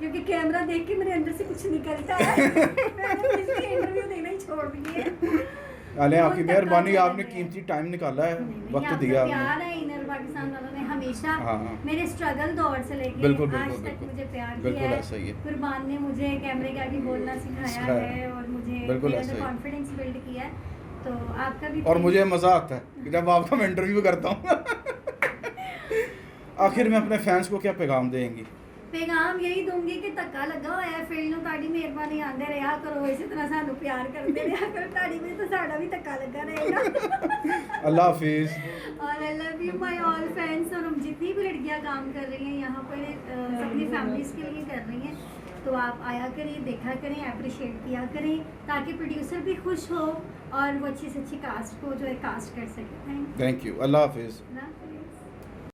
क्योंकि कैमरा देख के मेरे अंदर से कुछ निकलता है मैंने इसलिए इंटरव्यू देना ही छोड़ दिए। अले आपकी मेहरबानी, आपने कीमती टाइम निकाला है, वक्त दिया आपने। प्यार है इनर पाकिस्तान वालों ने हमेशा हाँ। मेरे स्ट्रगल दौर से लेके बिल्कुल, आज बिल्कुल, तक बिल्कुल। मुझे प्यार बिल्कुल किया ऐसा ही है। कुर्बान ने मुझे कैमरे के आगे बोलना सिखाया है और मुझे बिल्कुल मेरे ऐसा अंदर ही। कॉन्फिडेंस बिल्ड किया है। तो आपका भी और मुझे मज़ा आता है कि जब आपका मैं इंटरव्यू करता हूँ। आखिर में अपने फैंस को क्या पैगाम देंगी? पैगाम यही दूंगी कि धक्का लगा होया है फील्ड ਨੂੰ ਤੁਹਾਡੀ ਮਿਹਰਬਾਨੀ ਆਂਦੇ ਰਿਹਾ ਕਰੋ ਇਸੇ ਤਰ੍ਹਾਂ ਸਾਨੂੰ ਪਿਆਰ ਕਰਦੇ ਰਿਹਾ ਕਰੋ ਤੁਹਾਡੀ ਵੀ ਤਾਂ ਸਾਡਾ ਵੀ ਧੱਕਾ ਲੱਗਾ रहेगा। अल्लाह हाफिज़। और I love you my all fans. और हम जितनी भी लड़कियां काम कर रही हैं यहाँ पर अपनी फैमिलीज़ के लिए कर रही हैं, तो आप आया करें, देखा करें, अप्रिशिएट किया करें ताकि प्रोड्यूसर भी खुश हो और वो अच्छी से अच्छी कास्ट को जो है कास्ट कर सके। Thank you. अल्लाह हाफिज़। Thank you.